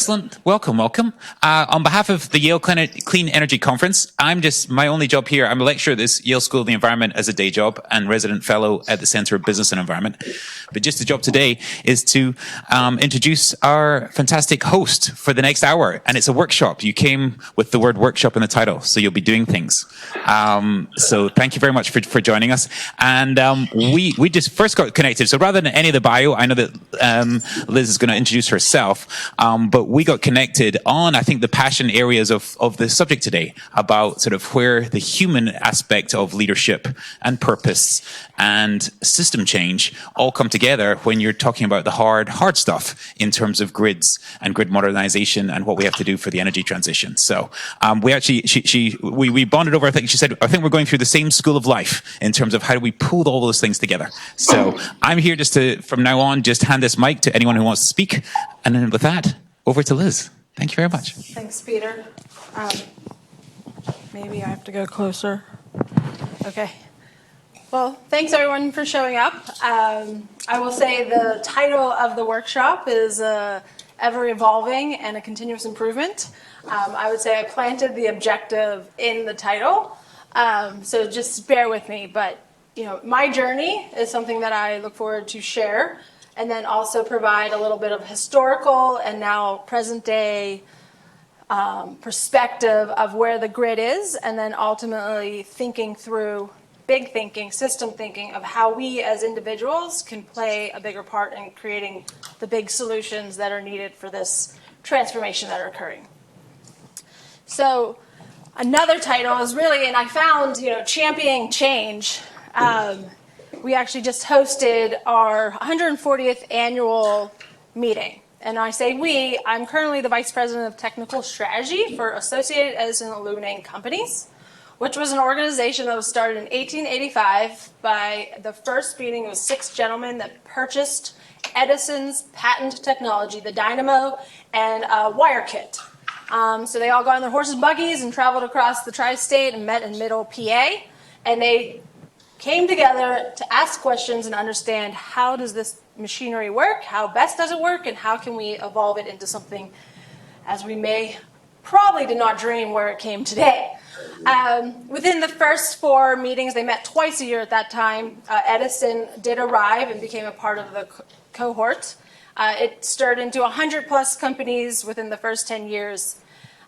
Excellent. Welcome. On behalf of the Yale Clean Energy Conference, my only job here, I'm a lecturer at this Yale School of the Environment as a day job and resident fellow at the Center of Business and Environment. But just the job today is to introduce our fantastic host for the next hour. And it's a workshop. You came with the word workshop in the title, so you'll be doing things. So thank you very much for joining us. And we just first got connected. So rather than any of the bio, I know that Liz is going to introduce herself. But we got connected on, I think, the passion areas of the subject today about sort of where the human aspect of leadership and purpose and system change all come together when you're talking about the hard stuff in terms of grids and grid modernization and what we have to do for the energy transition. So we bonded over, I think she said, I think we're going through the same school of life in terms of how do we pull all those things together. So I'm here just to, from now on, just hand this mic to anyone who wants to speak. And then with that, over to Liz. Thank you very much. Thanks, Peter. Maybe I have to go closer. Okay. Well, thanks everyone for showing up. I will say the title of the workshop is Ever Evolving and a Continuous Improvement. I would say I planted the objective in the title, so just bear with me. But my journey is something that I look forward to share, and then also provide a little bit of historical and now present day perspective of where the grid is, and then ultimately thinking through big thinking, system thinking of how we as individuals can play a bigger part in creating the big solutions that are needed for this transformation that are occurring. So another title is really, and I found, championing change. We actually just hosted our 140th annual meeting. And I say we, I'm currently the Vice President of Technical Strategy for Associated Edison Illuminating Companies, which was an organization that was started in 1885 by the first meeting of 6 gentlemen that purchased Edison's patent technology, the dynamo and wire kit. So they all got on their horses' buggies and traveled across the tri-state and met in Middle PA. And they came together to ask questions and understand how does this machinery work, how best does it work, and how can we evolve it into something as we may probably did not dream where it came today. Within the first 4 meetings, they met twice a year at that time. Edison did arrive and became a part of the cohort. It stirred into 100+ companies within the first 10 years.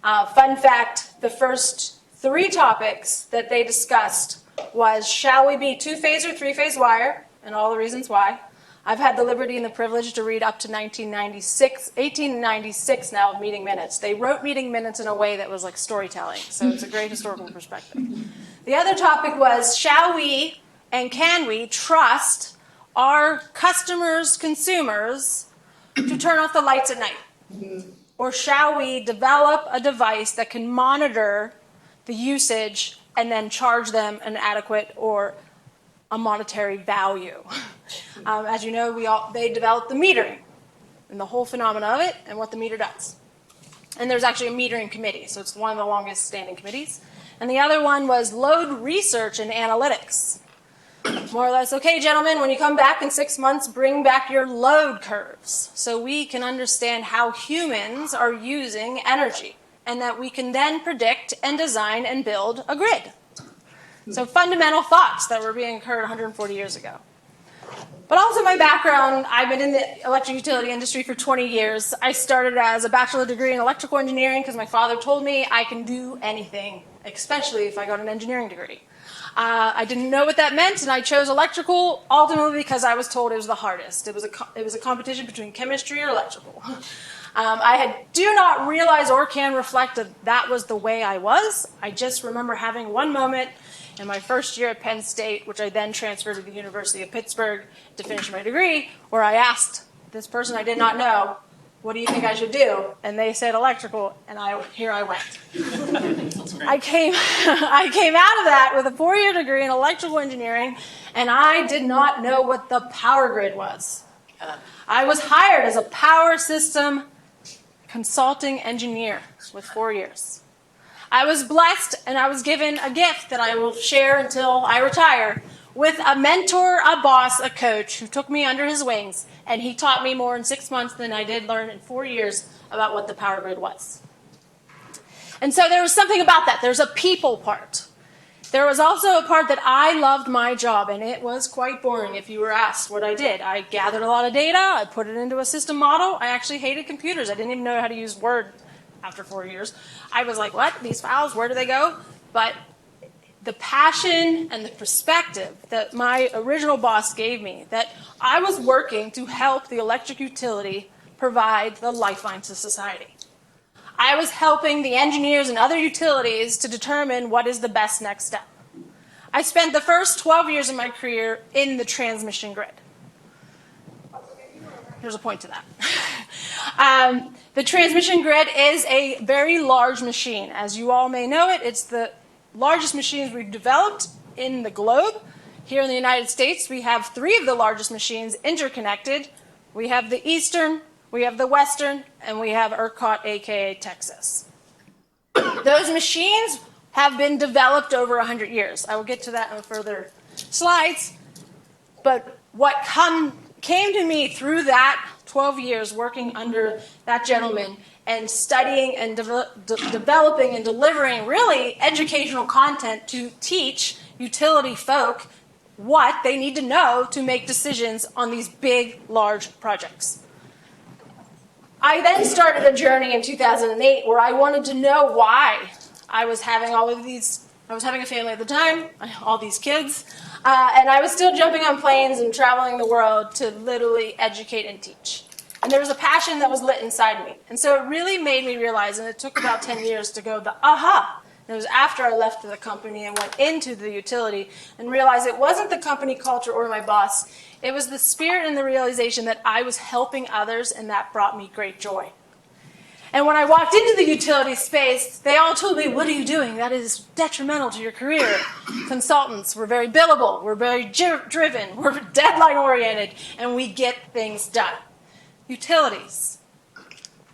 Fun fact, the first 3 topics that they discussed was, shall we be 2-phase or 3-phase wire, and all the reasons why. I've had the liberty and the privilege to read up to 1896 now of meeting minutes. They wrote meeting minutes in a way that was like storytelling, so it's a great historical perspective. The other topic was, shall we and can we trust our customers, consumers, to turn off the lights at night? Or shall we develop a device that can monitor the usage and then charge them an adequate or a monetary value? As you know, they developed the metering and the whole phenomena of it and what the meter does. And there's actually a metering committee, so it's one of the longest standing committees. And the other one was load research and analytics. More or less, okay, gentlemen, when you come back in 6 months, bring back your load curves so we can understand how humans are using energy, and that we can then predict and design and build a grid. So fundamental thoughts that were being occurred 140 years ago. But also my background, I've been in the electric utility industry for 20 years. I started as a bachelor degree in electrical engineering because my father told me I can do anything, especially if I got an engineering degree. I didn't know what that meant, and I chose electrical ultimately because I was told it was the hardest. It was a competition between chemistry or electrical. I do not realize or can reflect that was the way I was. I just remember having one moment in my first year at Penn State, which I then transferred to the University of Pittsburgh to finish my degree, where I asked this person I did not know, what do you think I should do? And they said electrical, and here I went. I came out of that with a 4-year degree in electrical engineering, and I did not know what the power grid was. I was hired as a power system consulting engineer with 4 years. I was blessed, and I was given a gift that I will share until I retire, with a mentor, a boss, a coach who took me under his wings, and he taught me more in 6 months than I did learn in 4 years about what the power grid was. And so there was something about that. There's a people part. There was also a part that I loved my job, and it was quite boring if you were asked what I did. I gathered a lot of data. I put it into a system model. I actually hated computers. I didn't even know how to use Word after 4 years. I was like, what? These files, where do they go? But the passion and the perspective that my original boss gave me, that I was working to help the electric utility provide the lifeline to society. I was helping the engineers and other utilities to determine what is the best next step. I spent the first 12 years of my career in the transmission grid. There's a point to that. The transmission grid is a very large machine. As you all may know it, it's the largest machines we've developed in the globe. Here in the United States, we have 3 of the largest machines interconnected. We have the Eastern, we have the Western, and we have ERCOT, aka Texas. Those machines have been developed over 100 years. I will get to that in further slides. But what came to me through that 12 years working under that gentleman and studying and developing and delivering really educational content to teach utility folk what they need to know to make decisions on these big, large projects. I then started a journey in 2008 where I wanted to know why I was having all of these. I was having a family at the time, all these kids, and I was still jumping on planes and traveling the world to literally educate and teach. And there was a passion that was lit inside me. And so it really made me realize, and it took about 10 years to go, the aha. And it was after I left the company and went into the utility and realized it wasn't the company culture or my boss. It was the spirit and the realization that I was helping others, and that brought me great joy. And when I walked into the utility space, they all told me, what are you doing? That is detrimental to your career. Consultants, we're very billable, we're very driven, we're deadline oriented, and we get things done. Utilities,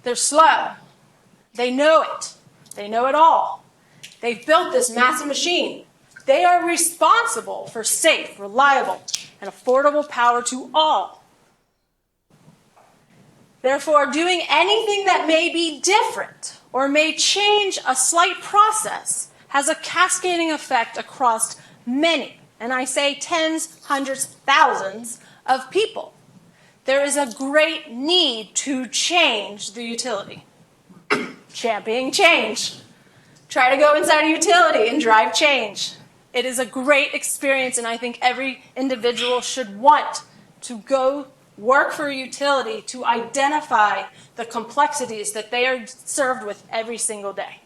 they're slow. They know it. They know it all. They've built this massive machine. They are responsible for safe, reliable, and affordable power to all. Therefore, doing anything that may be different or may change a slight process has a cascading effect across many, and I say tens, hundreds, thousands of people. There is a great need to change the utility. Championing change. Try to go inside a utility and drive change. It is a great experience, and I think every individual should want to go work for a utility to identify the complexities that they are served with every single day.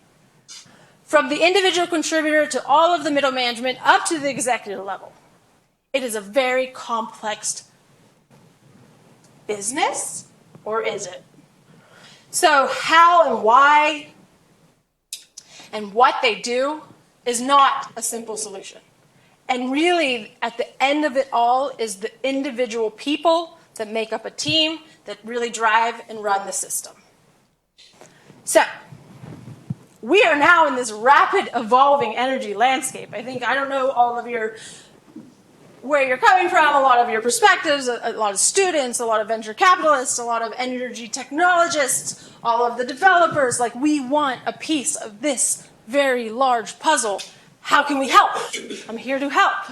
From the individual contributor to all of the middle management up to the executive level. It is a very complex business, or is it? So how and why and what they do is not a simple solution. And really, at the end of it all is the individual people that make up a team that really drive and run the system. So, we are now in this rapid evolving energy landscape. I don't know all of where you're coming from, a lot of your perspectives, a lot of students, a lot of venture capitalists, a lot of energy technologists, all of the developers. Like, we want a piece of this very large puzzle. How can we help? I'm here to help.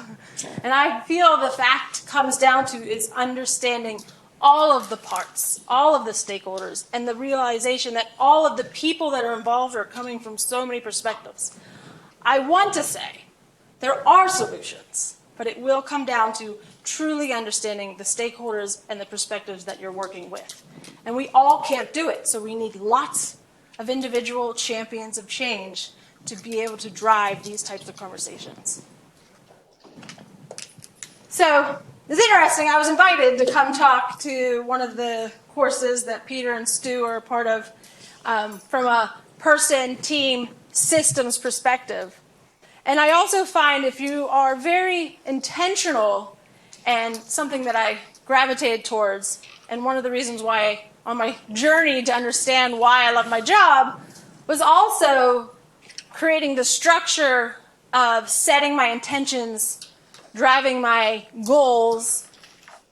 And I feel the fact comes down to is understanding all of the parts, all of the stakeholders, and the realization that all of the people that are involved are coming from so many perspectives. I want to say there are solutions, but it will come down to truly understanding the stakeholders and the perspectives that you're working with. And we all can't do it, so we need lots of individual champions of change to be able to drive these types of conversations. So it's interesting, I was invited to come talk to one of the courses that Peter and Stu are a part of from a person, team, systems perspective. And I also find if you are very intentional, and something that I gravitated towards, and one of the reasons why on my journey to understand why I love my job was also creating the structure of setting my intentions driving my goals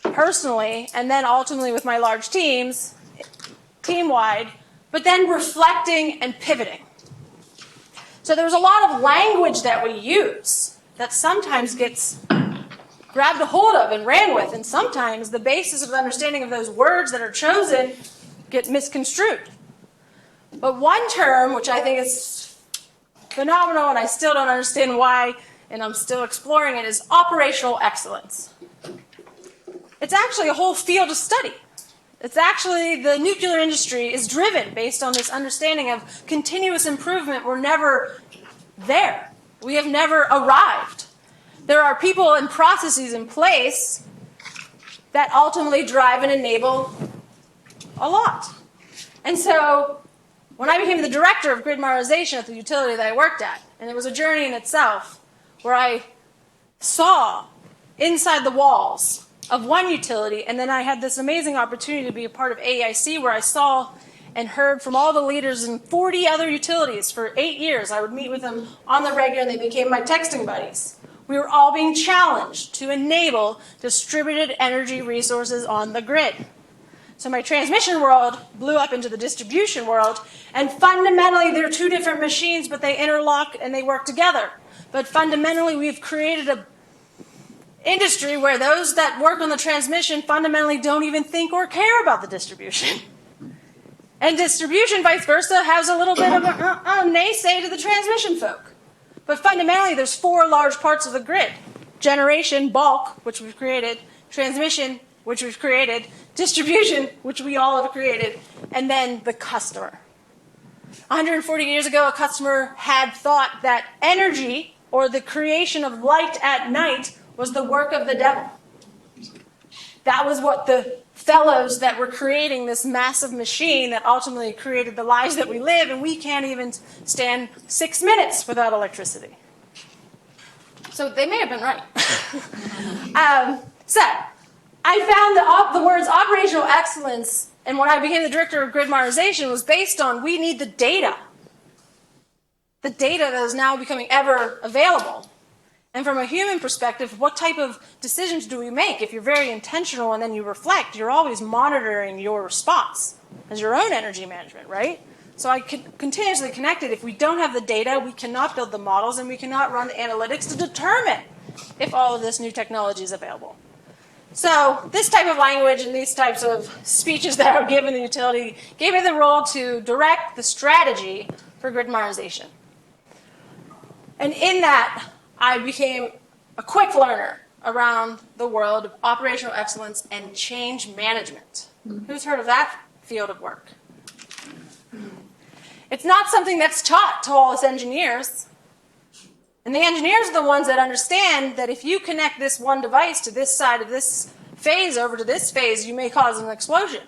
personally, and then ultimately with my large teams, team-wide, but then reflecting and pivoting. So there's a lot of language that we use that sometimes gets grabbed a hold of and ran with, and sometimes the basis of understanding of those words that are chosen get misconstrued. But one term, which I think is phenomenal, and I still don't understand why, and I'm still exploring it, is operational excellence. It's actually a whole field of study. It's actually, the nuclear industry is driven based on this understanding of continuous improvement. We're never there. We have never arrived. There are people and processes in place that ultimately drive and enable a lot. And so when I became the director of grid modernization at the utility that I worked at, and it was a journey in itself, where I saw inside the walls of one utility, and then I had this amazing opportunity to be a part of AEIC, where I saw and heard from all the leaders in 40 other utilities for 8 years. I would meet with them on the regular, and they became my texting buddies. We were all being challenged to enable distributed energy resources on the grid. So my transmission world blew up into the distribution world, and fundamentally they're two different machines, but they interlock and they work together. But fundamentally we've created an industry where those that work on the transmission fundamentally don't even think or care about the distribution. And distribution, vice versa, has a little bit of a naysay to the transmission folk. But fundamentally, there's 4 large parts of the grid. Generation, bulk, which we've created, transmission, which we've created, distribution, which we all have created, and then the customer. 140 years ago, a customer had thought that energy, or the creation of light at night, was the work of the devil. That was what the fellows that were creating this massive machine that ultimately created the lives that we live, and we can't even stand 6 minutes without electricity. So they may have been right. So I found the words operational excellence, and when I became the director of grid modernization, was based on we need the data. The data that is now becoming ever available. And from a human perspective, what type of decisions do we make? If you're very intentional and then you reflect, you're always monitoring your response as your own energy management, right? So I continuously connected. If we don't have the data, we cannot build the models, and we cannot run the analytics to determine if all of this new technology is available. So this type of language and these types of speeches that are given the utility gave me the role to direct the strategy for grid modernization. And in that, I became a quick learner around the world of operational excellence and change management. Who's heard of that field of work? It's not something that's taught to all us engineers. And the engineers are the ones that understand that if you connect this one device to this side of this phase over to this phase, you may cause an explosion.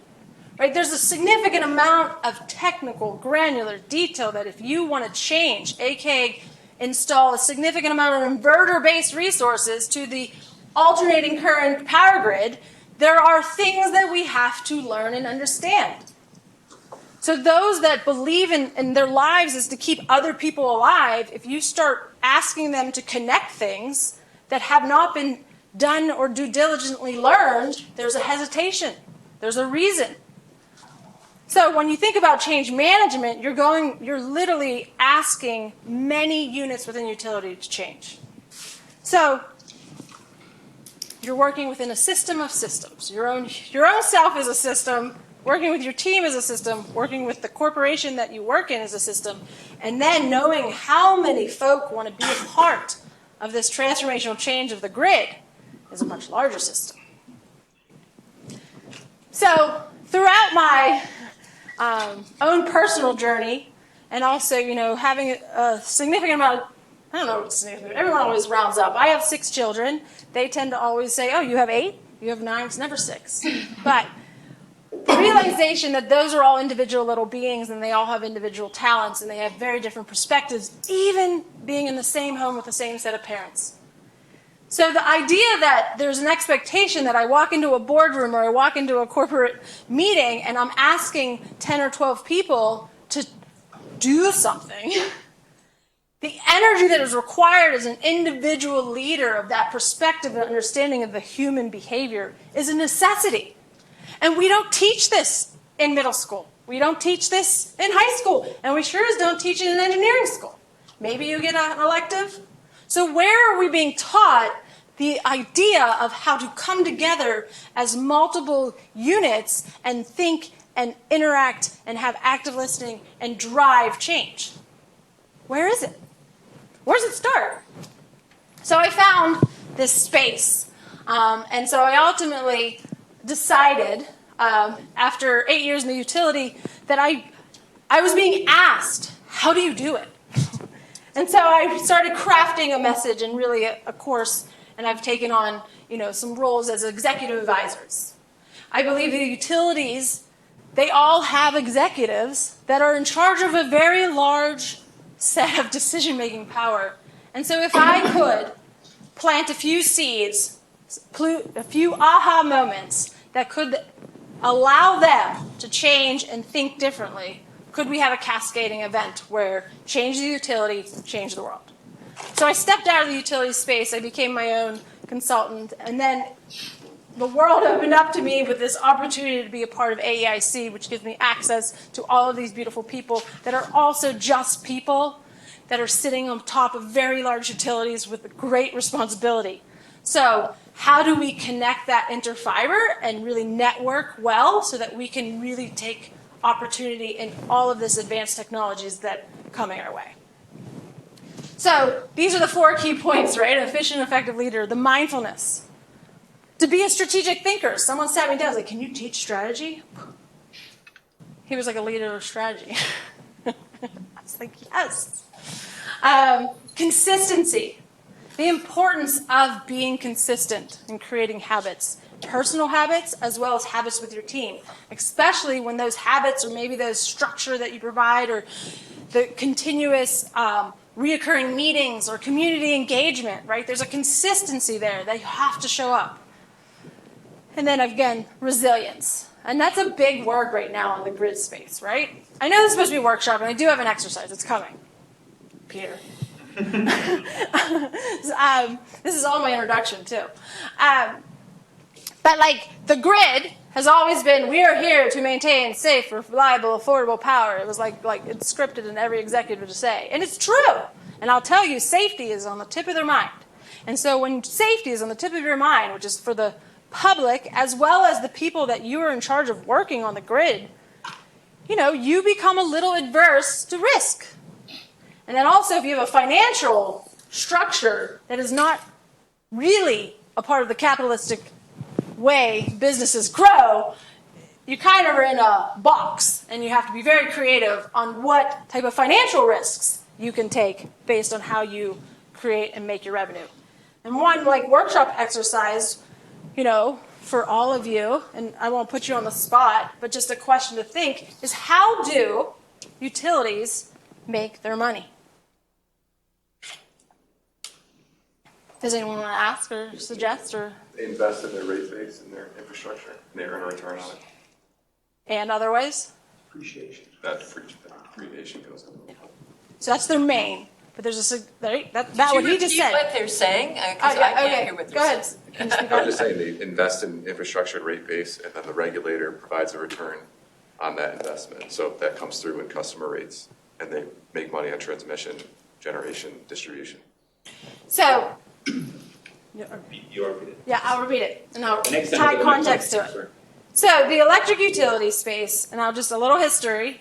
Right? There's a significant amount of technical, granular detail that if you want to change, aka install a significant amount of inverter-based resources to the alternating current power grid, there are things that we have to learn and understand. So those that believe in their lives is to keep other people alive, if you start asking them to connect things that have not been done or due diligently learned, there's a hesitation. There's a reason. So when you think about change management, you're literally asking many units within utility to change. So you're working within a system of systems. Your own self is a system, working with your team is a system, working with the corporation that you work in is a system, and then knowing how many folk want to be a part of this transformational change of the grid is a much larger system. So throughout my own personal journey, and also, having a significant amount of, I don't know what's significant, everyone always rounds up. I have 6 children. They tend to always say, oh, you have 8? You have 9? It's never 6. But the realization that those are all individual little beings, and they all have individual talents, and they have very different perspectives, even being in the same home with the same set of parents. So the idea that there's an expectation that I walk into a boardroom or I walk into a corporate meeting and I'm asking 10 or 12 people to do something The energy that is required as an individual leader of that perspective and understanding of the human behavior is a necessity. And we don't teach this in middle school. We don't teach this in high school. And we sure as don't teach it in engineering school. Maybe you get an elective. So where are we being taught the idea of how to come together as multiple units and think and interact and have active listening and drive change? Where is it? Where does it start? So I found this space. And so I ultimately decided, after 8 years in the utility, that I was being asked, how do you do it? And so I started crafting a message and really a course, and I've taken on, some roles as executive advisors. I believe the utilities, they all have executives that are in charge of a very large set of decision-making power. And so if I could plant a few seeds, a few aha moments that could allow them to change and think differently, could we have a cascading event where change the utility, change the world? So I stepped out of the utility space, I became my own consultant, and then the world opened up to me with this opportunity to be a part of AEIC, which gives me access to all of these beautiful people that are also just people that are sitting on top of very large utilities with great responsibility. So how do we connect that interfiber and really network well so that we can really take opportunity in all of this advanced technologies that are coming our way? So these are the 4 key points, right? An efficient, effective leader, the mindfulness. To be a strategic thinker. Someone sat me down and was like, can you teach strategy? He was like a leader of strategy. I was like, yes. Consistency. The importance of being consistent in creating habits. Personal habits as well as habits with your team. Especially when those habits or maybe the structure that you provide or the continuous reoccurring meetings or community engagement, right? There's a consistency there that you have to show up. And then again, resilience. And that's a big word right now in the grid space, right? I know this is supposed to be a workshop, and I do have an exercise. It's coming. Peter. This is all my introduction, too. But the grid has always been, we are here to maintain safe, reliable, affordable power. It was like it's scripted in every executive to say. And it's true. And I'll tell you, safety is on the tip of their mind. And so when safety is on the tip of your mind, which is for the public, as well as the people that you are in charge of working on the grid, you become a little adverse to risk. And then also, if you have a financial structure that is not really a part of the capitalistic way businesses grow, you kind of are in a box, and you have to be very creative on what type of financial risks you can take based on how you create and make your revenue. And one workshop exercise, for all of you, and I won't put you on the spot, but just a question to think, is how do utilities make their money? Does anyone want to ask or suggest? Or they invest in their rate base and their infrastructure, and they earn a return on it. And other ways? Appreciation. That appreciation goes up. Yeah. So that's their main. But there's that what he just said. What they're saying? Because I can't hear what they're saying. I was just saying they invest in infrastructure and rate base, and then the regulator provides a return on that investment. So that comes through in customer rates, and they make money on transmission, generation, distribution. So, You repeat it. yeah, I'll repeat it, and I'll Next time tie we'll go context to next it. time. So the electric utility space, and I'll just a little history.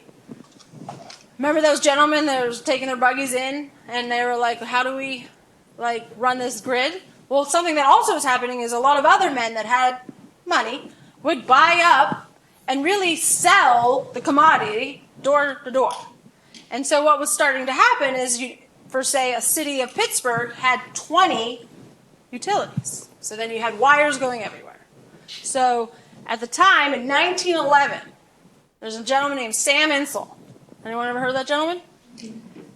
Remember those gentlemen that were taking their buggies in, and they were like, how do we run this grid? Well, something that also was happening is a lot of other men that had money would buy up and really sell the commodity door to door. And so what was starting to happen is, for say a city of Pittsburgh had 20 utilities. So then you had wires going everywhere. So at the time, in 1911, there's a gentleman named Sam Insull. Anyone ever heard of that gentleman?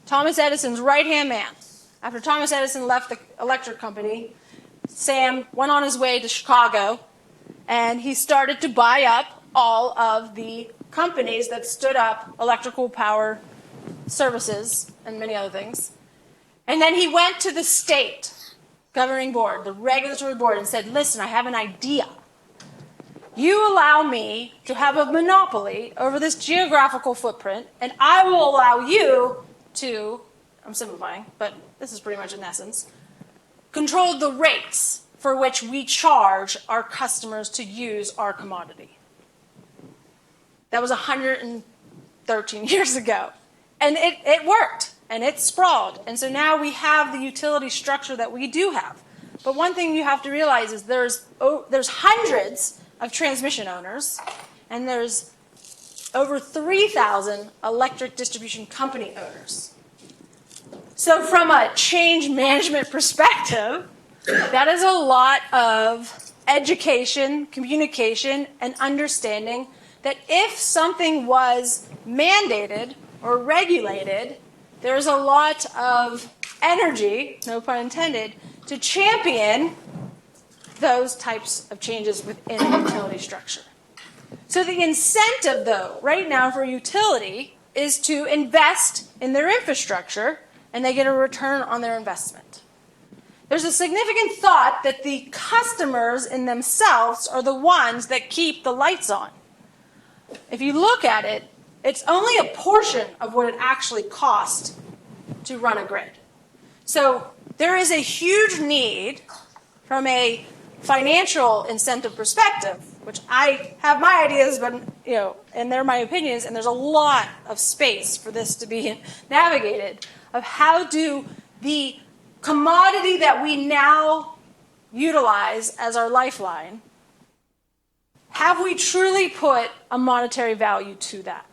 Thomas Edison's right-hand man. After Thomas Edison left the electric company, Sam went on his way to Chicago, and he started to buy up all of the companies that stood up electrical power services and many other things. And then he went to the state governing board, the regulatory board, and said, listen, I have an idea. You allow me to have a monopoly over this geographical footprint, and I will allow you to, I'm simplifying, but this is pretty much in essence, control the rates for which we charge our customers to use our commodity. That was 113 years ago. And it worked, and it sprawled. And so now we have the utility structure that we do have. But one thing you have to realize is there's hundreds of transmission owners, and there's over 3,000 electric distribution company owners. So from a change management perspective, that is a lot of education, communication, and understanding that if something was mandated or regulated, there's a lot of energy, no pun intended, to champion those types of changes within the utility structure. So the incentive, though, right now for utility is to invest in their infrastructure, and they get a return on their investment. There's a significant thought that the customers in themselves are the ones that keep the lights on. If you look at it, it's only a portion of what it actually costs to run a grid. So there is a huge need from a financial incentive perspective, which I have my ideas, but and they're my opinions, and there's a lot of space for this to be navigated, of how do the commodity that we now utilize as our lifeline, have we truly put a monetary value to that?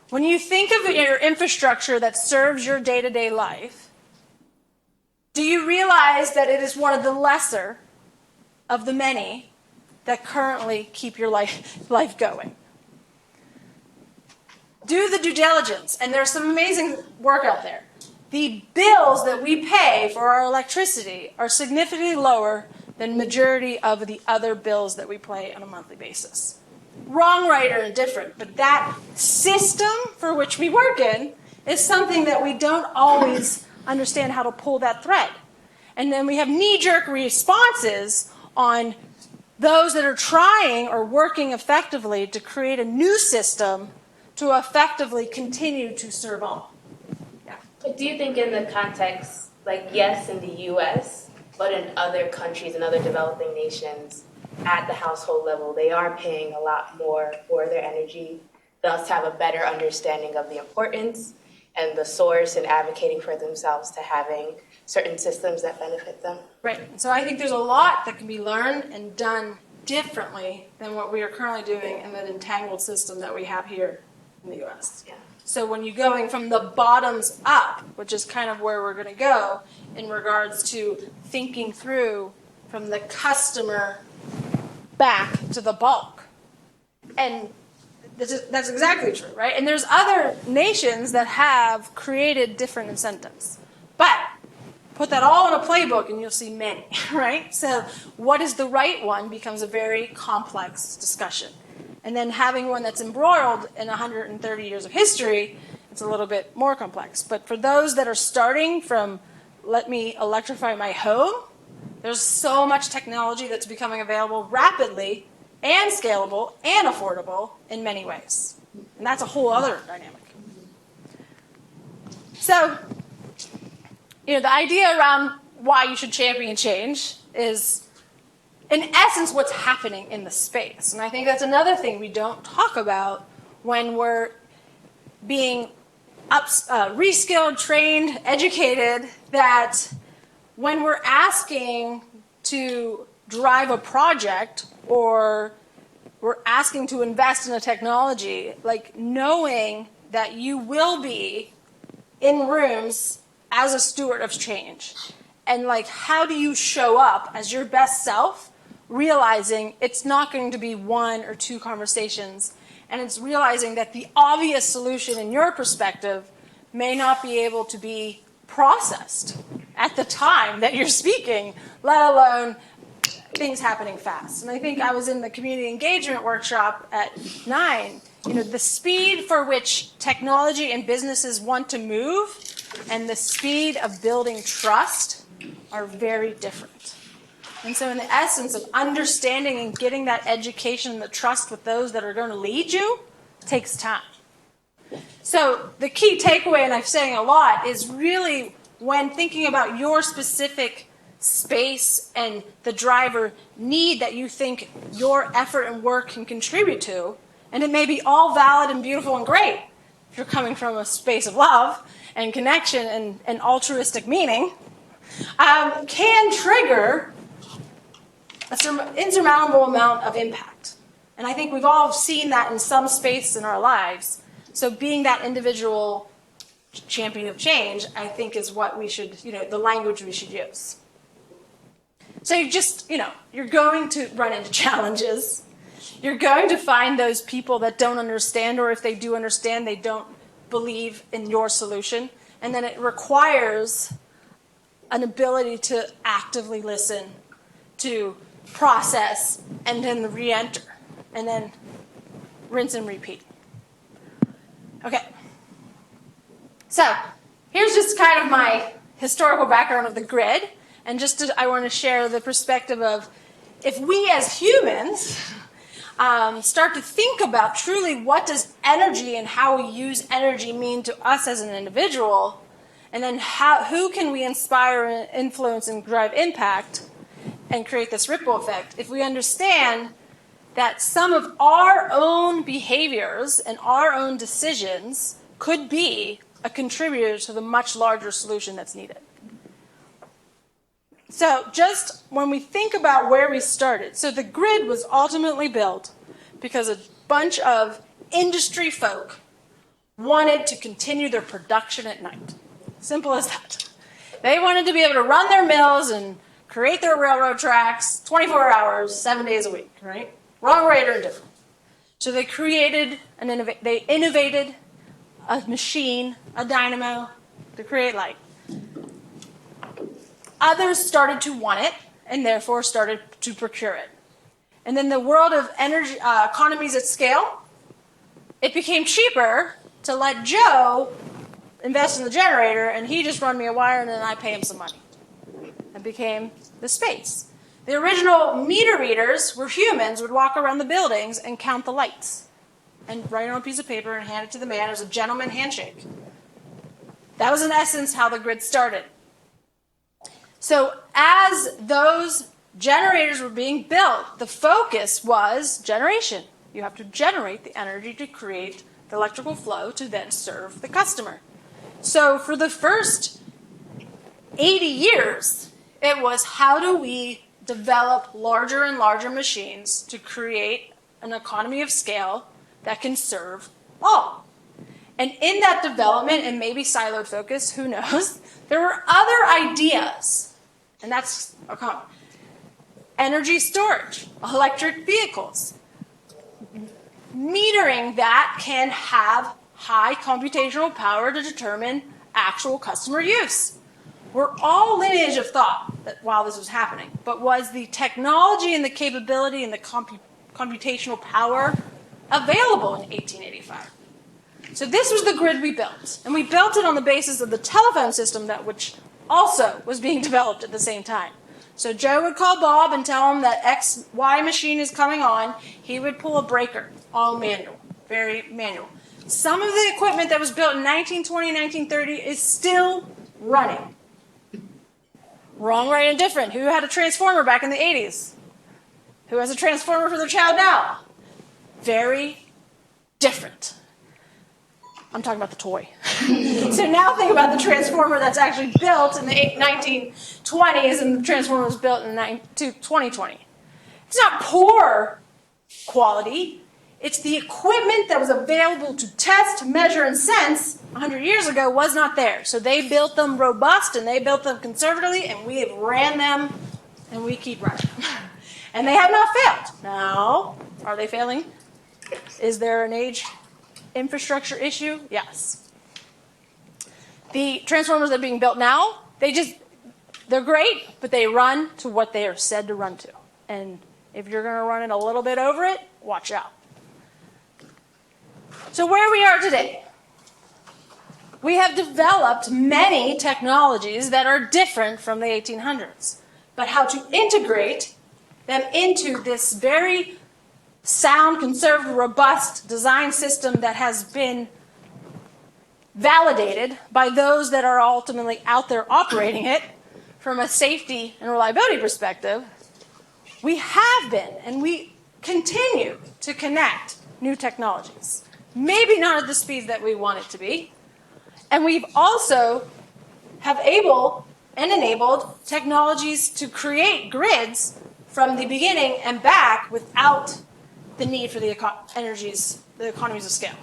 When you think of your infrastructure that serves your day-to-day life, do you realize that it is one of the lesser of the many that currently keep your life going? Do the due diligence, and there's some amazing work out there. The bills that we pay for our electricity are significantly lower than majority of the other bills that we pay on a monthly basis. Wrong, right, or indifferent, but that system for which we work in is something that we don't always understand how to pull that thread. And then we have knee-jerk responses on those that are trying or working effectively to create a new system to effectively continue to serve all. Yeah. But do you think in the context, like yes, in the US, but in other countries and other developing nations, at the household level, they are paying a lot more for their energy, thus have a better understanding of the importance and the source and advocating for themselves to having certain systems that benefit them? Right. So I think there's a lot that can be learned and done differently than what we are currently doing in that entangled system that we have here in the U.S. Yeah. So when you're going from the bottoms up, which is kind of where we're going to go in regards to thinking through from the customer back to the bulk. And that's exactly true, right? And there's other nations that have created different incentives. But put that all in a playbook and you'll see many, right? So what is the right one becomes a very complex discussion. And then having one that's embroiled in 130 years of history, it's a little bit more complex. But for those that are starting from, let me electrify my home, there's so much technology that's becoming available rapidly and scalable and affordable in many ways. And that's a whole other dynamic. So, the idea around why you should champion change is, in essence, what's happening in the space. And I think that's another thing we don't talk about when we're being reskilled, trained, educated, that when we're asking to drive a project or we're asking to invest in a technology, like knowing that you will be in rooms as a steward of change. And like, how do you show up as your best self, realizing it's not going to be one or two conversations, and it's realizing that the obvious solution in your perspective may not be able to be processed at the time that you're speaking, let alone things happening fast. And I think I was in the community engagement workshop at 9. The speed for which technology and businesses want to move and the speed of building trust are very different. And so in the essence of understanding and getting that education and the trust with those that are going to lead you takes time. So the key takeaway, and I'm saying a lot, is really when thinking about your specific space and the driver need that you think your effort and work can contribute to, and it may be all valid and beautiful and great if you're coming from a space of love and connection and altruistic meaning, can trigger an insurmountable amount of impact. And I think we've all seen that in some space in our lives. So being that individual champion of change, I think is what we should, the language we should use. So you're going to run into challenges. You're going to find those people that don't understand, or if they do understand, they don't believe in your solution. And then it requires an ability to actively listen, to process, and then re-enter, and then rinse and repeat. Okay. So here's just kind of my historical background of the grid, and I want to share the perspective of if we as humans start to think about truly what does energy and how we use energy mean to us as an individual, and then who can we inspire, influence, and drive impact and create this ripple effect. If we understand that some of our own behaviors and our own decisions could be a contributor to the much larger solution that's needed. So just when we think about where we started, so the grid was ultimately built because a bunch of industry folk wanted to continue their production at night. Simple as that. They wanted to be able to run their mills and create their railroad tracks 24 hours, 7 days a week, right? Wrong, right, or different. So they created they innovated a machine, a dynamo, to create light. Others started to want it, and therefore started to procure it. And then the world of energy economies at scale, it became cheaper to let Joe invest in the generator, and he just run me a wire, and then I pay him some money. It became the space. The original meter readers were humans, would walk around the buildings and count the lights and write on a piece of paper and hand it to the man as a gentleman handshake. That was in essence how the grid started. So as those generators were being built, the focus was generation. You have to generate the energy to create the electrical flow to then serve the customer. So for the first 80 years, it was how do we develop larger and larger machines to create an economy of scale that can serve all. And in that development, and maybe siloed focus, who knows, there were other ideas. And that's energy storage, electric vehicles, metering that can have high computational power to determine actual customer use. We're all lineage of thought that while this was happening, but was the technology and the capability and the computational power available in 1885? So this was the grid we built, and we built it on the basis of the telephone system which also was being developed at the same time. So Joe would call Bob and tell him that XY machine is coming on. He would pull a breaker, all manual, very manual. Some of the equipment that was built in 1920, 1930 is still running. Wrong, right, and different. Who had a transformer back in the 80s? Who has a transformer for their child now? Very different. I'm talking about the toy. So now think about the transformer that's actually built in the 1920s and the transformer was built in 2020. It's not poor quality. It's the equipment that was available to test, measure, and sense 100 years ago was not there. So they built them robust and they built them conservatively, and we have ran them and we keep running. And they have not failed. Now, are they failing? Is there an age infrastructure issue? Yes. The transformers that are being built now, they're great, but they run to what they are said to run to. And if you're going to run it a little bit over it, watch out. So where we are today, we have developed many technologies that are different from the 1800s. But how to integrate them into this very sound, conservative, robust design system that has been validated by those that are ultimately out there operating it from a safety and reliability perspective, we have been and we continue to connect new technologies. Maybe not at the speed that we want it to be. And we've also have able and enabled technologies to create grids from the beginning and back without the need for the economies of scale.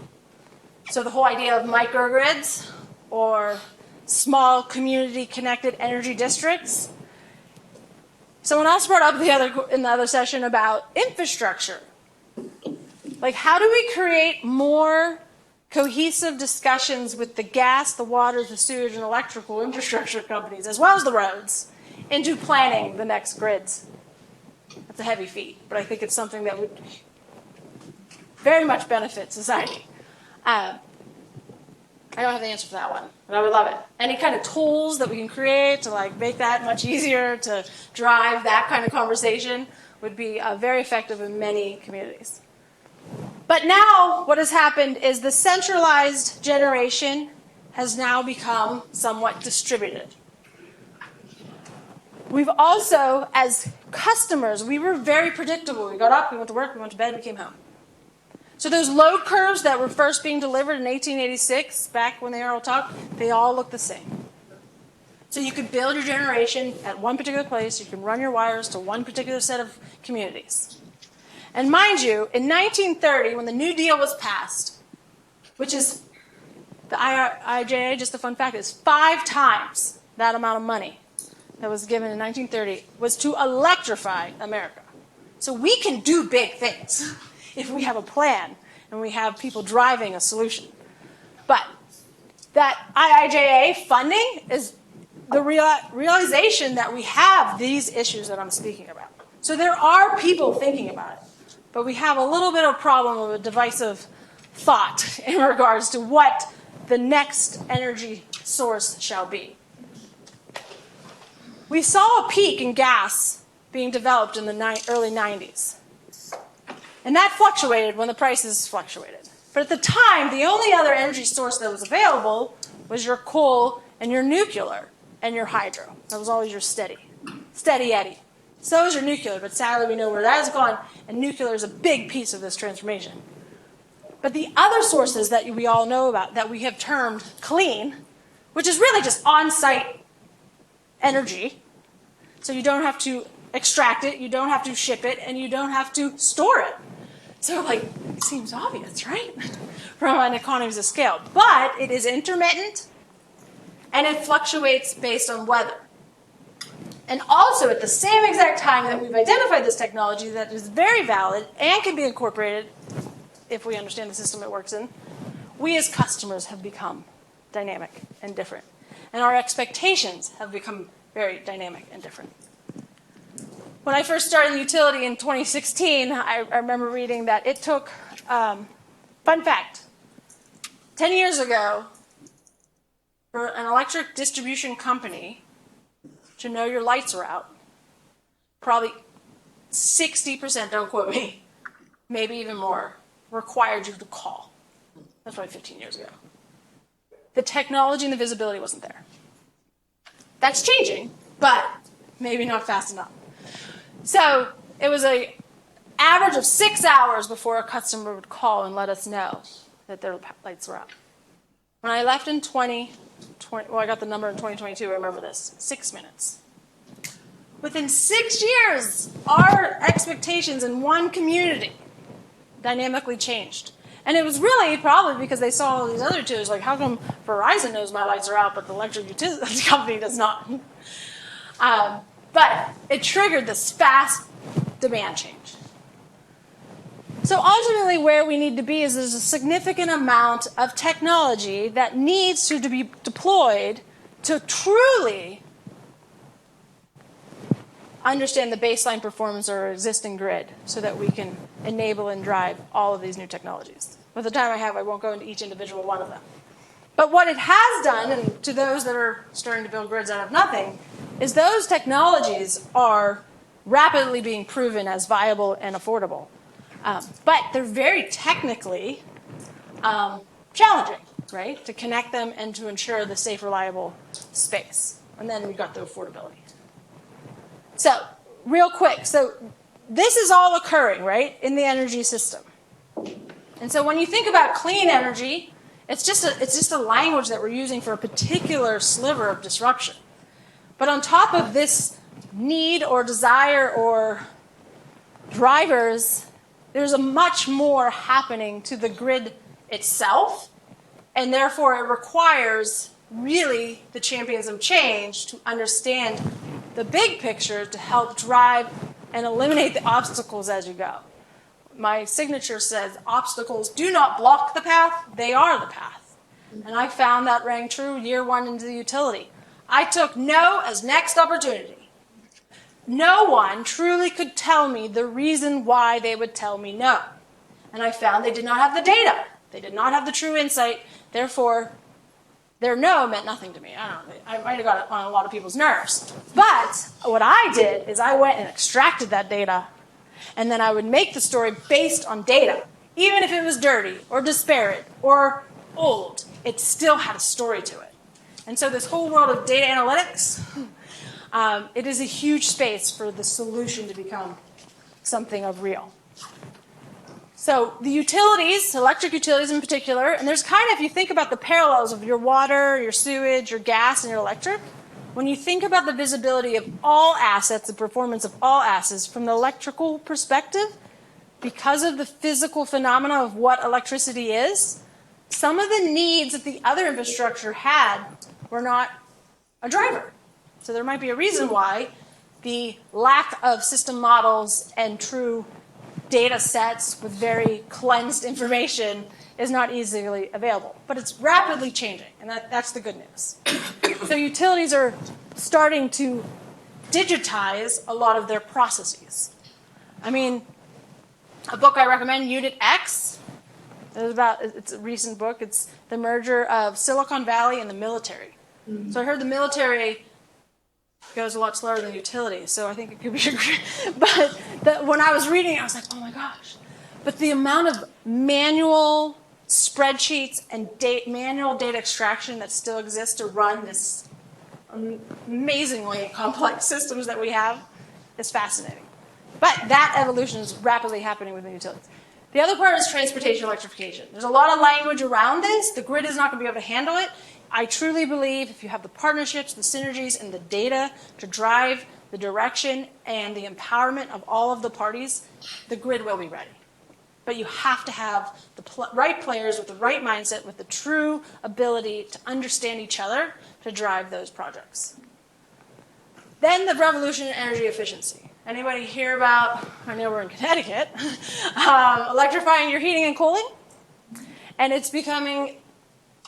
So the whole idea of microgrids or small community-connected energy districts. Someone else brought up in the other session about infrastructure. Like, how do we create more cohesive discussions with the gas, the water, the sewage, and electrical infrastructure companies, as well as the roads, into planning the next grids? That's a heavy feat, but I think it's something that would very much benefit society. I don't have the answer for that one, but I would love it. Any kind of tools that we can create to like make that much easier to drive that kind of conversation would be very effective in many communities. But now what has happened is the centralized generation has now become somewhat distributed. We've also, as customers, we were very predictable. We got up, we went to work, we went to bed, we came home. So those load curves that were first being delivered in 1886, back when they were all talk, they all look the same. So you could build your generation at one particular place, you can run your wires to one particular set of communities. And mind you, in 1930, when the New Deal was passed, which is the IIJA, just a fun fact, is 5 times that amount of money that was given in 1930, was to electrify America. So we can do big things if we have a plan and we have people driving a solution. But that IIJA funding is the realization that we have these issues that I'm speaking about. So there are people thinking about it. But we have a little bit of a problem with a divisive thought in regards to what the next energy source shall be. We saw a peak in gas being developed in the early 90s. And that fluctuated when the prices fluctuated. But at the time, the only other energy source that was available was your coal and your nuclear and your hydro. That was always your steady Eddie. So is your nuclear, but sadly we know where that has gone, and nuclear is a big piece of this transformation. But the other sources that we all know about, that we have termed clean, which is really just on-site energy, so you don't have to extract it, you don't have to ship it, and you don't have to store it. So, like, it seems obvious, right? From an economies of scale. But it is intermittent, and it fluctuates based on weather. And also, at the same exact time that we've identified this technology that is very valid and can be incorporated, if we understand the system it works in, we as customers have become dynamic and different. And our expectations have become very dynamic and different. When I first started the utility in 2016, I remember reading that it took, fun fact, 10 years ago, for an electric distribution company to know your lights are out, probably 60%, don't quote me, maybe even more, required you to call. That's probably 15 years ago. The technology and the visibility wasn't there. That's changing, but maybe not fast enough. So it was an average of 6 hours before a customer would call and let us know that their lights were out. When I left in 2020, well, I got the number in 2022, I remember this, 6 minutes. Within 6 years, our expectations in one community dynamically changed. And it was really probably because they saw all these other tools, like how come Verizon knows my lights are out, but the electric utility company does not? But it triggered this fast demand change. So ultimately where we need to be is there's a significant amount of technology that needs to be deployed to truly understand the baseline performance of our existing grid so that we can enable and drive all of these new technologies. With the time I have, I won't go into each individual one of them. But what it has done, and to those that are starting to build grids out of nothing, is those technologies are rapidly being proven as viable and affordable. But they're very technically challenging, right, to connect them and to ensure the safe, reliable space. And then we've got the affordability. So, real quick, so this is all occurring, right, in the energy system. And so when you think about clean energy, it's just a language that we're using for a particular sliver of disruption. But on top of this need or desire or drivers, there's a much more happening to the grid itself, and therefore it requires really the champions of change to understand the big picture to help drive and eliminate the obstacles as you go. My signature says, obstacles do not block the path, they are the path. And I found that rang true year one into the utility. I took no as next opportunity. No one truly could tell me the reason why they would tell me no. And I found they did not have the data. They did not have the true insight. Therefore, their no meant nothing to me. I don't know. I might have got it on a lot of people's nerves. But what I did is I went and extracted that data, and then I would make the story based on data. Even if it was dirty or disparate or old, it still had a story to it. And so this whole world of data analytics, it is a huge space for the solution to become something of real. So the utilities, electric utilities in particular, and there's kind of, if you think about the parallels of your water, your sewage, your gas, and your electric, when you think about the visibility of all assets, the performance of all assets from the electrical perspective, because of the physical phenomena of what electricity is, some of the needs that the other infrastructure had were not a driver. So there might be a reason why the lack of system models and true data sets with very cleansed information is not easily available. But it's rapidly changing, and that's the good news. So utilities are starting to digitize a lot of their processes. I mean, a book I recommend, Unit X, it's a recent book. It's the merger of Silicon Valley and the military. So I heard the military goes a lot slower than utilities, so I think it could be but when I was reading it, I was like, oh my gosh. But the amount of manual spreadsheets and manual data extraction that still exists to run this amazingly complex systems that we have is fascinating. But that evolution is rapidly happening within utilities. The other part is transportation electrification. There's a lot of language around this. The grid is not going to be able to handle it. I truly believe if you have the partnerships, the synergies, and the data to drive the direction and the empowerment of all of the parties, the grid will be ready. But you have to have the right players with the right mindset, with the true ability to understand each other to drive those projects. Then the revolution in energy efficiency. Anybody hear about, I know we're in Connecticut, electrifying your heating and cooling? And it's becoming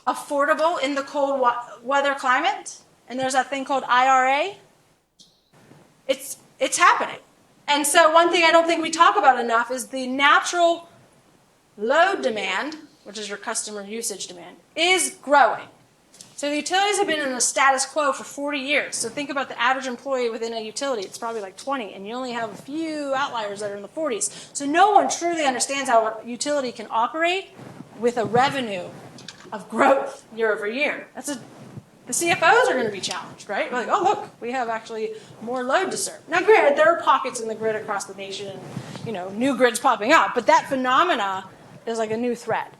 affordable in the cold weather climate, and there's that thing called IRA. It's happening. And so one thing I don't think we talk about enough is the natural load demand, which is your customer usage demand, is growing. So the utilities have been in a status quo for 40 years. So think about the average employee within a utility. It's probably like 20, and you only have a few outliers that are in the 40s. So no one truly understands how a utility can operate with a revenue of growth year over year. The CFOs are going to be challenged, right? We're like, oh, look, we have actually more load to serve. Now, granted, there are pockets in the grid across the nation and, new grids popping up, but that phenomena is like a new threat.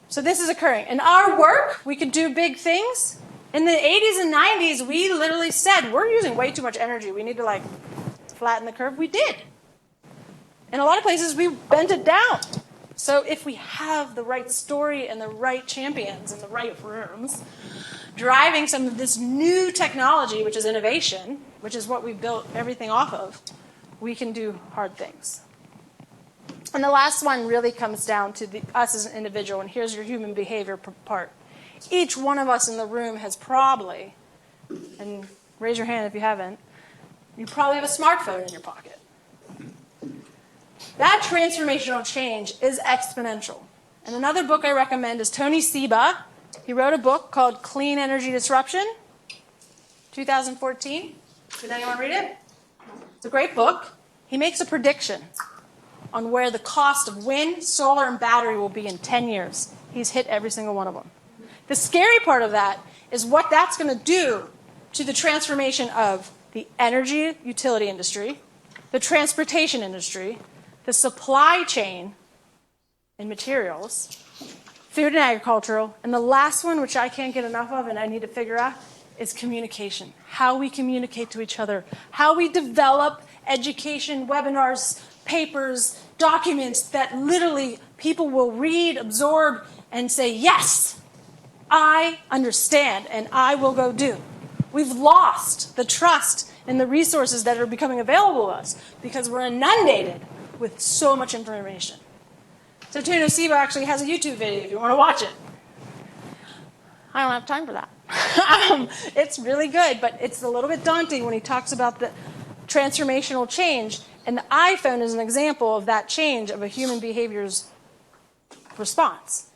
So this is occurring. In our work, we can do big things. In the 80s and 90s, we literally said, we're using way too much energy. We need to, flatten the curve. We did. In a lot of places, we bent it down. So if we have the right story and the right champions in the right rooms, driving some of this new technology, which is innovation, which is what we built everything off of, we can do hard things. And the last one really comes down to us as an individual, and here's your human behavior part. Each one of us in the room has probably, and raise your hand if you haven't, you probably have a smartphone in your pocket. That transformational change is exponential. And another book I recommend is Tony Seba, He wrote a book called Clean Energy Disruption, 2014. Did anyone read it? It's a great book. He makes a prediction on where the cost of wind, solar, and battery will be in 10 years. He's hit every single one of them. The scary part of that is what that's going to do to the transformation of the energy utility industry, the transportation industry, the supply chain and materials, food and agricultural, and the last one, which I can't get enough of and I need to figure out, is communication. How we communicate to each other, how we develop education, webinars, papers, documents that literally people will read, absorb, and say, yes, I understand, and I will go do. We've lost the trust in the resources that are becoming available to us because we're inundated with so much information. So Tino Seba actually has a YouTube video if you want to watch it. I don't have time for that. It's really good, but it's a little bit daunting when he talks about the transformational change. And the iPhone is an example of that change of a human behavior's response.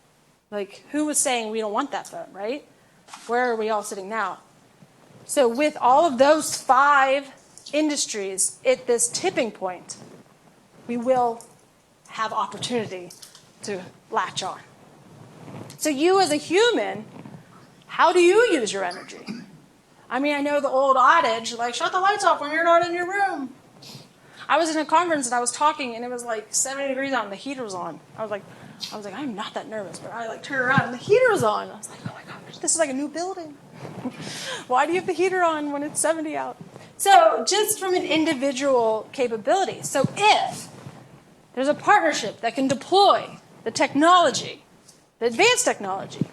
Like, who was saying we don't want that phone, right? Where are we all sitting now? So with all of those 5 industries at this tipping point, we will have opportunity to latch on. So you as a human, how do you use your energy? I mean, I know the old adage, like, shut the lights off when you're not in your room. I was in a conference and I was talking and it was like 70 degrees out and the heater was on. I was like, I'm not that nervous, but I turned around and the heater was on. I was like, oh my gosh, this is like a new building. Why do you have the heater on when it's 70 out? So just from an individual capability. So if there's a partnership that can deploy the technology, the advanced technology,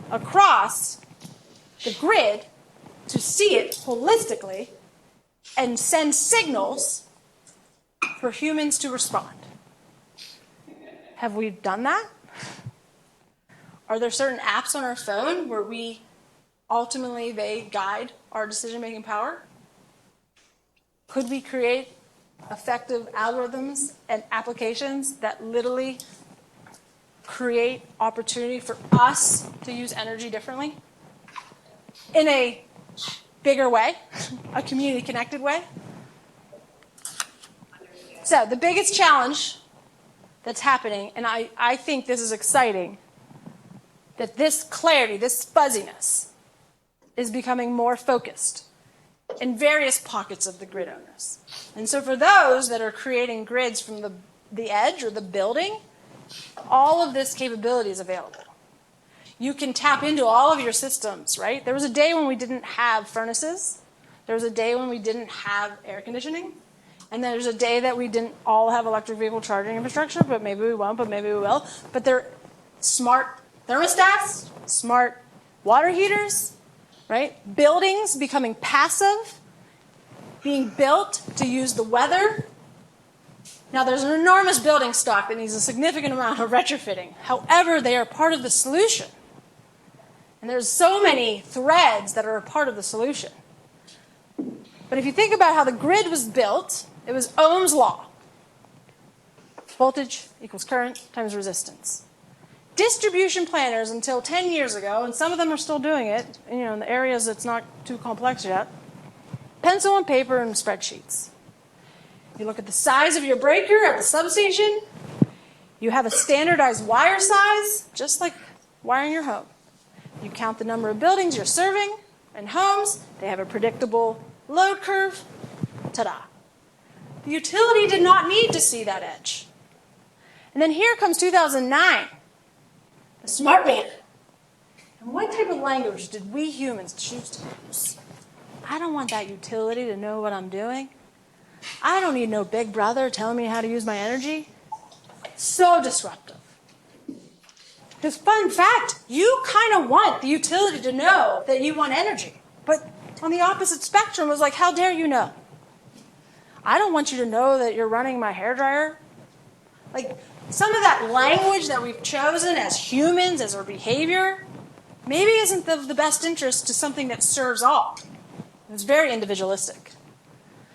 across the grid to see it holistically and send signals for humans to respond. Have we done that? Are there certain apps on our phone where we ultimately they guide our decision-making power? Could we create effective algorithms and applications that literally create opportunity for us to use energy differently in a bigger way, a community-connected way? So the biggest challenge that's happening, and I think this is exciting, that this clarity, this fuzziness, is becoming more focused in various pockets of the grid owners. And so for those that are creating grids from the edge or the building, all of this capability is available. You can tap into all of your systems, right? There was a day when we didn't have furnaces. There was a day when we didn't have air conditioning. And there's a day that we didn't all have electric vehicle charging infrastructure, but maybe we won't, but maybe we will. But they're smart thermostats, smart water heaters, right? Buildings becoming passive, being built to use the weather. Now, there's an enormous building stock that needs a significant amount of retrofitting. However, they are part of the solution. And there's so many threads that are a part of the solution. But if you think about how the grid was built, it was Ohm's law. Voltage equals current times resistance. Distribution planners until 10 years ago, and some of them are still doing it, in the areas that's not too complex yet, pencil and paper and spreadsheets. You look at the size of your breaker at the substation. You have a standardized wire size, just like wiring your home. You count the number of buildings you're serving and homes. They have a predictable load curve. Ta-da. The utility did not need to see that edge. And then here comes 2009, the smart meter. And what type of language did we humans choose to use? I don't want that utility to know what I'm doing. I don't need no big brother telling me how to use my energy. So disruptive. Because fun fact, you kind of want the utility to know that you want energy. But on the opposite spectrum was like, how dare you know? I don't want you to know that you're running my hairdryer. Like, some of that language that we've chosen as humans, as our behavior, maybe isn't of the best interest to something that serves all. It's very individualistic.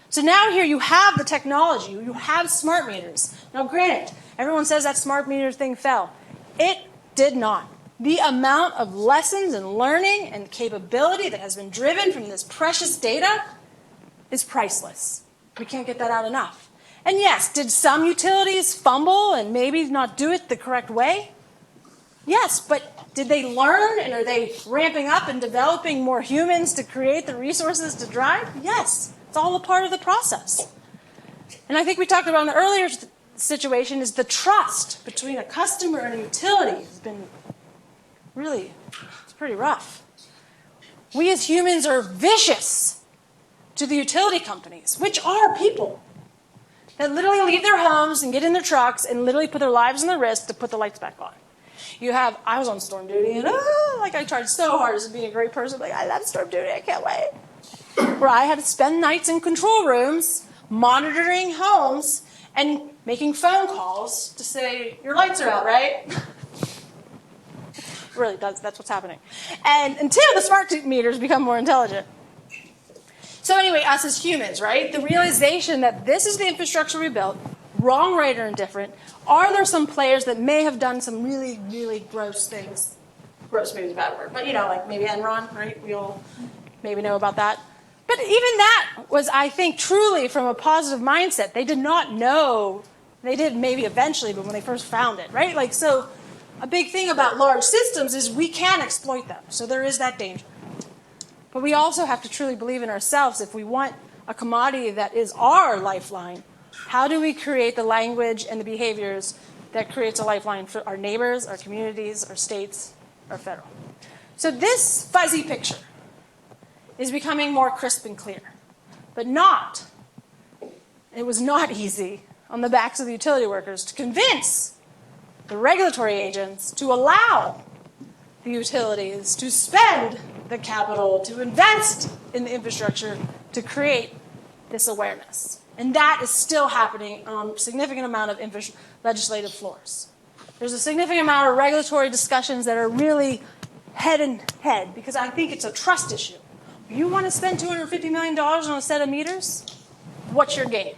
So now here you have the technology, you have smart meters. Now granted, everyone says that smart meter thing fell. It did not. The amount of lessons and learning and capability that has been driven from this precious data is priceless. We can't get that out enough. And yes, did some utilities fumble and maybe not do it the correct way? Yes, but did they learn, and are they ramping up and developing more humans to create the resources to drive? Yes, it's all a part of the process. And I think we talked about in the earlier situation is the trust between a customer and a utility has been really, it's pretty rough. We as humans are vicious to the utility companies, which are people that literally leave their homes and get in their trucks and literally put their lives on the risk to put the lights back on. I was on storm duty, and I tried so hard as being a great person. Like, I love storm duty, I can't wait. Where I had to spend nights in control rooms, monitoring homes, and making phone calls to say, your lights are out, right? Really, that's what's happening. And until the smart meters become more intelligent. So anyway, us as humans, right? The realization that this is the infrastructure we built, wrong, right, or indifferent. Are there some players that may have done some really, really gross things? Gross maybe is a bad word, but like maybe Enron, right? We all maybe know about that. But even that was, I think, truly from a positive mindset. They did not know. They did maybe eventually, but when they first found it, right? Like, so a big thing about large systems is we can exploit them. So there is that danger. But we also have to truly believe in ourselves. If we want a commodity that is our lifeline, how do we create the language and the behaviors that creates a lifeline for our neighbors, our communities, our states, our federal? So this fuzzy picture is becoming more crisp and clear. But it was not easy on the backs of the utility workers to convince the regulatory agents to allow the utilities to spend the capital, to invest in the infrastructure, to create this awareness. And that is still happening on a significant amount of legislative floors. There's a significant amount of regulatory discussions that are really head and head, because I think it's a trust issue. You want to spend $250 million on a set of meters? What's your game?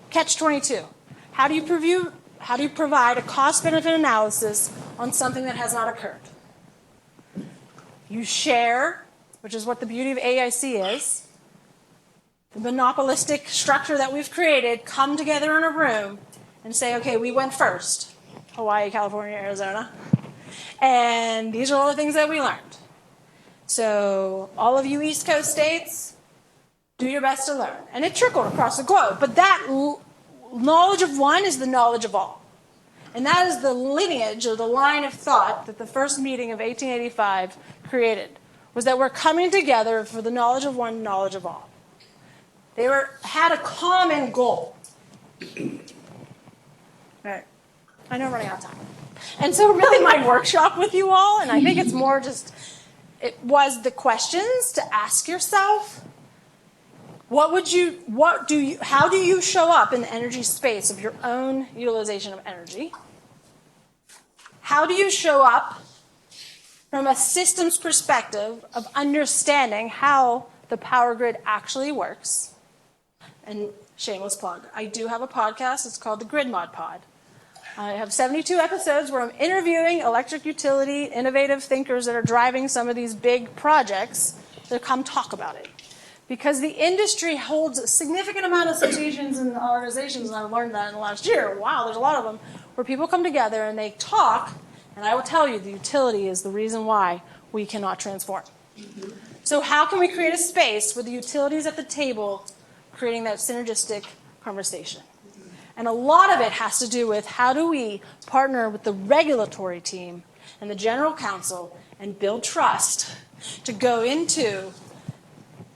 Catch-22. How do you provide a cost-benefit analysis on something that has not occurred? You share, which is what the beauty of AIC is, the monopolistic structure that we've created, come together in a room and say, okay, we went first, Hawaii, California, Arizona, and these are all the things that we learned. So all of you East Coast states, do your best to learn. And it trickled across the globe. But that knowledge of one is the knowledge of all. And that is the lineage or the line of thought that the first meeting of 1885 created, was that we're coming together for the knowledge of one, knowledge of all. They had a common goal. Right. I know I'm running out of time. And so really my workshop with you all, and I think it's more just, it was the questions to ask yourself. How do you show up in the energy space of your own utilization of energy? How do you show up from a systems perspective of understanding how the power grid actually works? And shameless plug, I do have a podcast. It's called the Grid Mod Pod. I have 72 episodes where I'm interviewing electric utility innovative thinkers that are driving some of these big projects to come talk about it. Because the industry holds a significant amount of associations and organizations, and I've learned that in the last year. Wow, there's a lot of them, where people come together and they talk, and I will tell you the utility is the reason why we cannot transform. So how can we create a space where the utilities at the table creating that synergistic conversation? And a lot of it has to do with how do we partner with the regulatory team and the general counsel and build trust to go into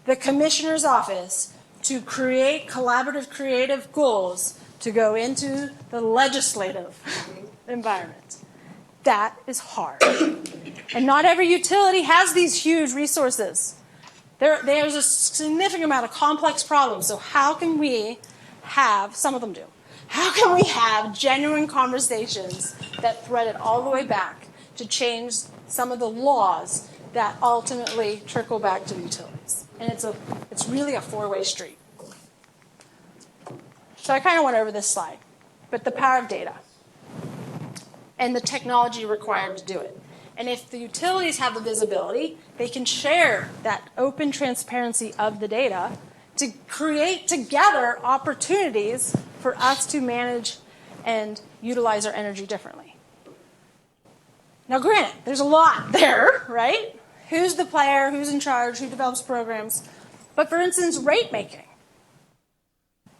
the commissioner's office to create collaborative, creative goals to go into the legislative environment. That is hard. And not every utility has these huge resources. There's a significant amount of complex problems. So how can we have, some of them do, how can we have genuine conversations that thread it all the way back to change some of the laws that ultimately trickle back to the utilities? And it's really a four-way street. So I kind of went over this slide, but the power of data and the technology required to do it. And if the utilities have the visibility, they can share that open transparency of the data to create together opportunities for us to manage and utilize our energy differently. Now, granted, there's a lot there, right? Who's the player? Who's in charge? Who develops programs? But for instance, rate making.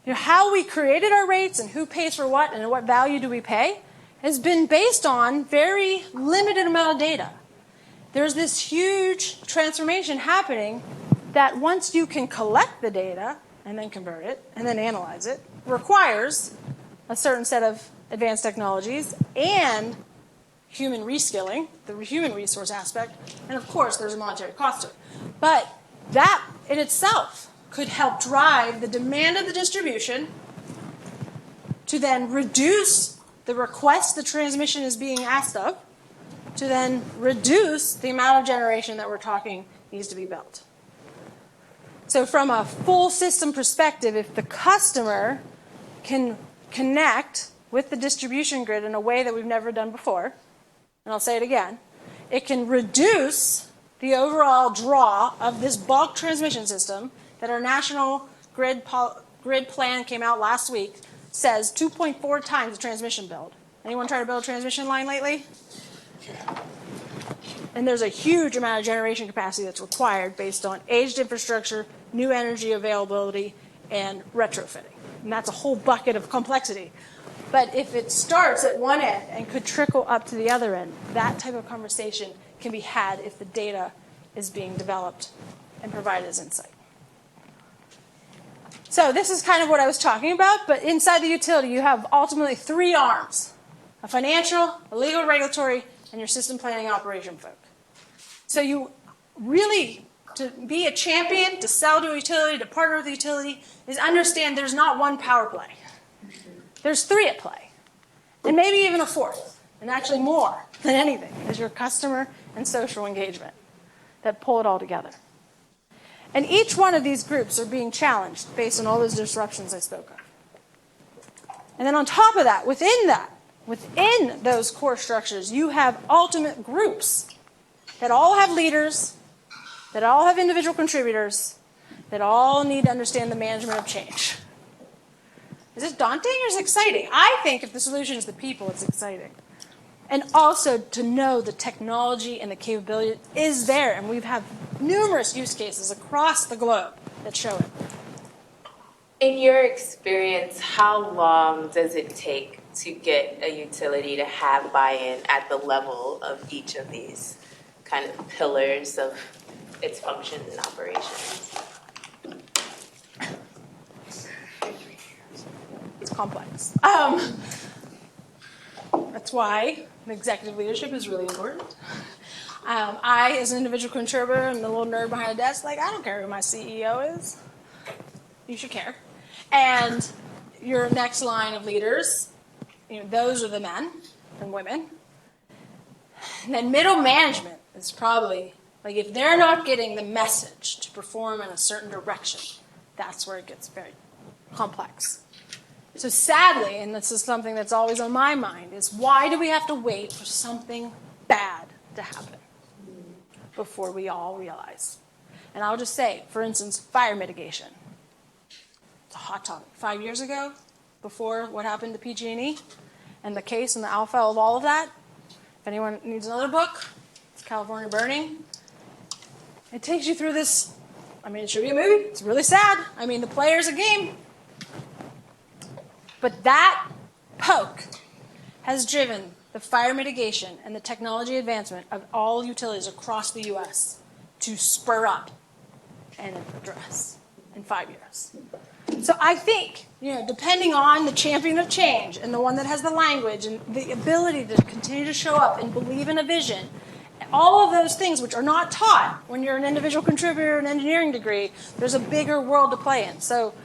How we created our rates and who pays for what and what value do we pay has been based on very limited amount of data. There's this huge transformation happening that once you can collect the data and then convert it and then analyze it, requires a certain set of advanced technologies and human reskilling, the human resource aspect, and of course there's a monetary cost to it. But that in itself could help drive the demand of the distribution to then reduce the request the transmission is being asked of, to then reduce the amount of generation that we're talking needs to be built. So from a full system perspective, if the customer can connect with the distribution grid in a way that we've never done before, and I'll say it again, it can reduce the overall draw of this bulk transmission system that our national grid plan came out last week says 2.4 times the transmission build. Anyone try to build a transmission line lately? And there's a huge amount of generation capacity that's required based on aged infrastructure, new energy availability, and retrofitting. And that's a whole bucket of complexity. But if it starts at one end and could trickle up to the other end, that type of conversation can be had if the data is being developed and provided as insight. So this is kind of what I was talking about, but inside the utility you have ultimately 3 arms: a financial, a legal regulatory, and your system planning operation folk. So you really, to be a champion, to sell to a utility, to partner with a utility, is understand there's not one power play. There's 3 at play, and maybe even a 4th, and actually more than anything, is your customer and social engagement that pull it all together. And each one of these groups are being challenged based on all those disruptions I spoke of. And then on top of that, within those core structures, you have ultimate groups that all have leaders, that all have individual contributors, that all need to understand the management of change. Is it daunting or is it exciting? I think if the solution is the people, it's exciting. And also to know the technology and the capability is there, and we've had numerous use cases across the globe that show it. In your experience, how long does it take to get a utility to have buy-in at the level of each of these kind of pillars of its function and operations? It's complex. That's why the executive leadership is really important. I, as an individual contributor, am the little nerd behind the desk, like, I don't care who my CEO is. You should care. And your next line of leaders, those are the men and women. And then middle management is probably, like, if they're not getting the message to perform in a certain direction, that's where it gets very complex. So sadly, and this is something that's always on my mind, is why do we have to wait for something bad to happen before we all realize? And I'll just say, for instance, fire mitigation. It's a hot topic. 5 years ago, before what happened to PG&E and the case and the alpha of all of that, if anyone needs another book, it's California Burning. It takes you through this. It should be a movie. It's really sad. The player's a game. But that poke has driven the fire mitigation and the technology advancement of all utilities across the U.S. to spur up and address in 5 years. So I think, depending on the champion of change and the one that has the language and the ability to continue to show up and believe in a vision, all of those things which are not taught when you're an individual contributor, an engineering degree, there's a bigger world to play in. So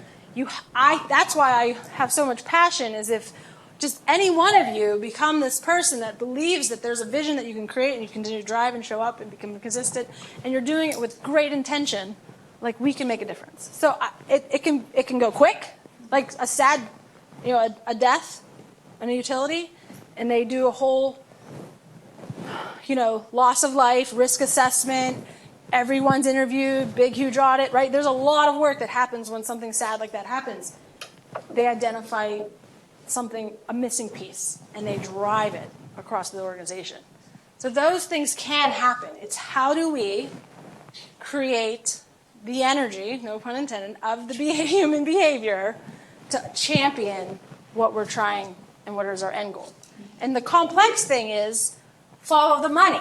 that's why I have so much passion, is if just any one of you become this person that believes that there's a vision that you can create and you continue to drive and show up and become consistent, and you're doing it with great intention, like, we can make a difference. So it can go quick, like a sad, a death in a utility, and they do a whole loss of life, risk assessment, everyone's interviewed, big, huge audit, right? There's a lot of work that happens when something sad like that happens. They identify a missing piece, and they drive it across the organization. So those things can happen. It's how do we create the energy, no pun intended, of the human behavior to champion what we're trying and what is our end goal. And the complex thing is follow the money.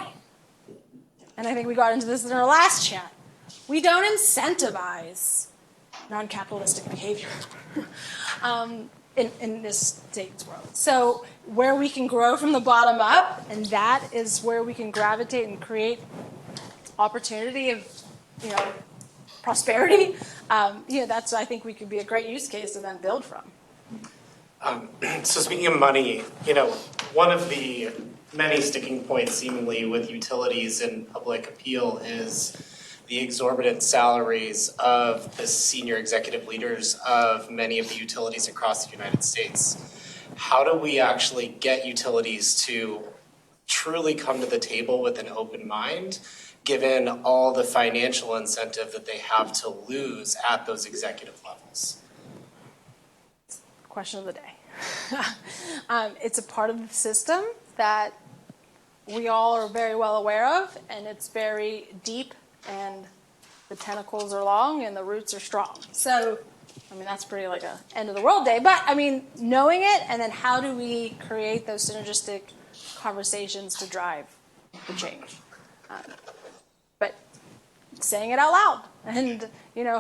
And I think we got into this in our last chat. We don't incentivize non-capitalistic behavior in this state's world. So where we can grow from the bottom up, and that is where we can gravitate and create opportunity of, prosperity. That's, I think, we could be a great use case to then build from. So speaking of money, one of the many sticking points seemingly with utilities and public appeal is the exorbitant salaries of the senior executive leaders of many of the utilities across the United States. How do we actually get utilities to truly come to the table with an open mind, given all the financial incentive that they have to lose at those executive levels? Question of the day. It's a part of the system that we all are very well aware of, and it's very deep, and the tentacles are long and the roots are strong. So, that's pretty like a end of the world day. But, knowing it, and then how do we create those synergistic conversations to drive the change? But saying it out loud, and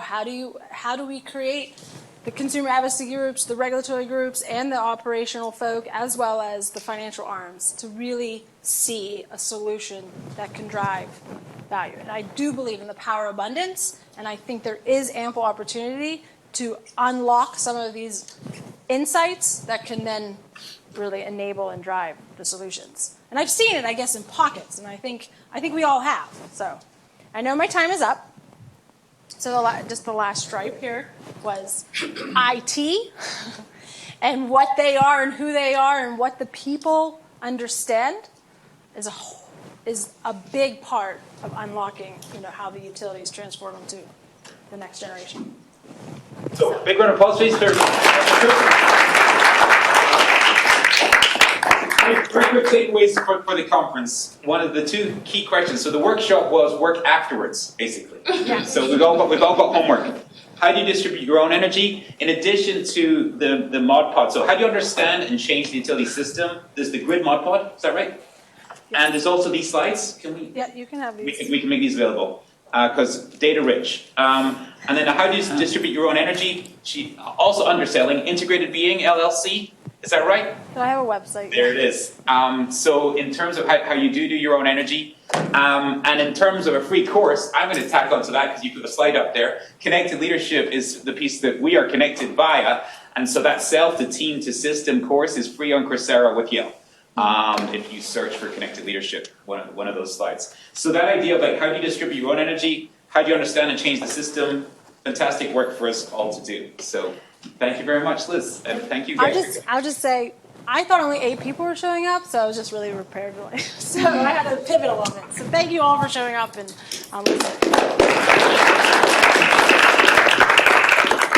how do we create the consumer advocacy groups, the regulatory groups, and the operational folk, as well as the financial arms, to really see a solution that can drive value. And I do believe in the power of abundance, and I think there is ample opportunity to unlock some of these insights that can then really enable and drive the solutions. And I've seen it, I guess, in pockets, and I think we all have. So I know my time is up. So just the last stripe here was IT and what they are and who they are and what the people understand is a big part of unlocking how the utilities transform into the next generation. So big round of applause, please. Very quick takeaways for the conference. One of the two key questions. So the workshop was work afterwards, basically. Yes. So we've all got homework. How do you distribute your own energy? In addition to the mod pod. So how do you understand and change the utility system? There's the grid mod pod. Is that right? Yes. And there's also these slides. Can we? Yeah, you can have these. We can make these available because data rich. And then how do you distribute your own energy? Also underselling Integrated Being LLC. Is that right? So I have a website. There it is. So in terms of how you do your own energy, and in terms of a free course, I'm going to tack onto that because you put a slide up there. Connected Leadership is the piece that we are connected via, and so that self to team to system course is free on Coursera with Yale. If you search for Connected Leadership, one of those slides. So that idea of how do you distribute your own energy, how do you understand and change the system, fantastic work for us all to do. So thank you very much, Liz, and thank you guys. I'll just say, I thought only 8 people were showing up, so I was just really prepared. So I had to pivot a little bit. So thank you all for showing up and listening.